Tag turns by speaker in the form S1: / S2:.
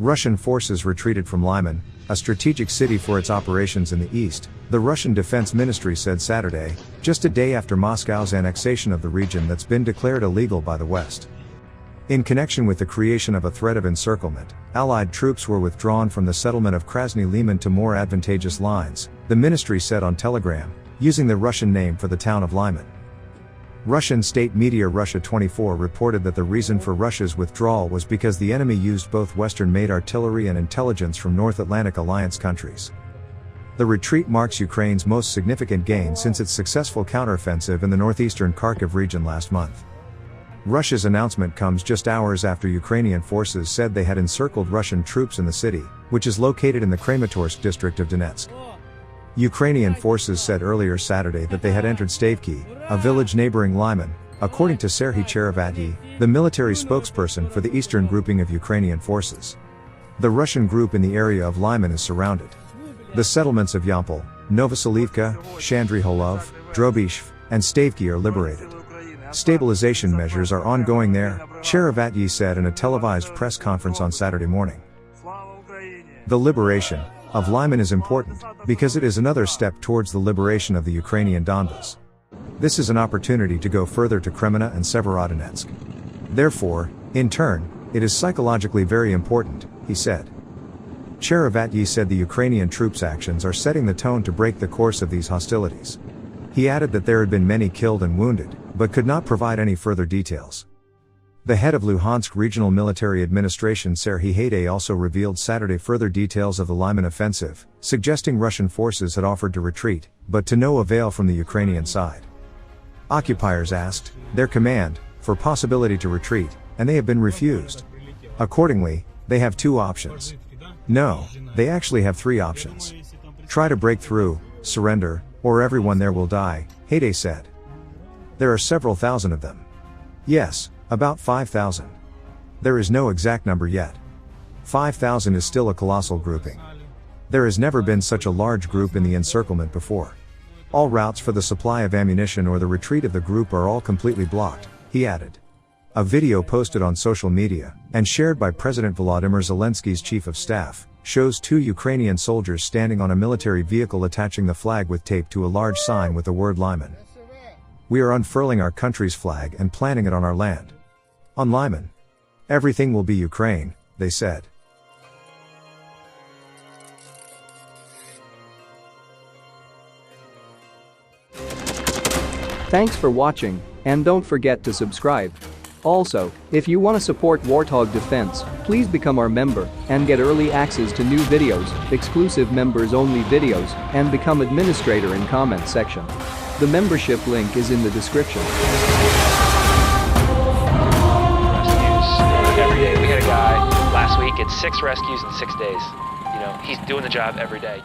S1: Russian forces retreated from Lyman, a strategic city for its operations in the east, the Russian Defense Ministry said Saturday, just a day after Moscow's annexation of the region that's been declared illegal by the West. In connection with the creation of a threat of encirclement, Allied troops were withdrawn from the settlement of Krasny Lyman to more advantageous lines, the ministry said on Telegram, using the Russian name for the town of Lyman. Russian state media Russia 24 reported that the reason for Russia's withdrawal was because the enemy used both Western-made artillery and intelligence from North Atlantic alliance countries. The retreat marks Ukraine's most significant gain since its successful counteroffensive in the northeastern Kharkiv region last month. Russia's announcement comes just hours after Ukrainian forces said they had encircled Russian troops in the city, which is located in the Kramatorsk district of Donetsk. Ukrainian forces said earlier Saturday that they had entered Stavki, a village neighboring Lyman, according to Serhiy Cherevatyi, the military spokesperson for the eastern grouping of Ukrainian forces. The Russian group in the area of Lyman is surrounded. The settlements of Yampol, Novoselivka, Shandry Holov, Drobishv, and Stavki are liberated. Stabilization measures are ongoing there, Cherevatyi said in a televised press conference on Saturday morning. The liberation of Lyman is important, because it is another step towards the liberation of the Ukrainian Donbas. This is an opportunity to go further to Kremenna and Severodonetsk. Therefore, in turn, it is psychologically very important, he said. Cherevatyi said the Ukrainian troops' actions are setting the tone to break the course of these hostilities. He added that there had been many killed and wounded, but could not provide any further details. The head of Luhansk Regional Military Administration Serhiy Haidai also revealed Saturday further details of the Lyman offensive, suggesting Russian forces had offered to retreat, but to no avail from the Ukrainian side. Occupiers asked their command for possibility to retreat, and they have been refused. Accordingly, they have two options. No, they actually have three options. Try to break through, surrender, or everyone there will die, Haidai said. There are several thousand of them. Yes, about 5,000. There is no exact number yet. 5,000 is still a colossal grouping. There has never been such a large group in the encirclement before. All routes for the supply of ammunition or the retreat of the group are all completely blocked, he added. A video posted on social media, and shared by President Volodymyr Zelensky's chief of staff, shows two Ukrainian soldiers standing on a military vehicle attaching the flag with tape to a large sign with the word Lyman. We are unfurling our country's flag and planting it on our land. On Lyman. Everything will be Ukraine, they said.
S2: Thanks for watching, and don't forget to subscribe. Also, if you want to support Warthog Defense, please become our member and get early access to new videos, exclusive members-only videos, and become administrator in comment section. The membership link is in the description.
S3: Every day. We had a guy last week at 6 rescues in 6 days. He's doing the job every day.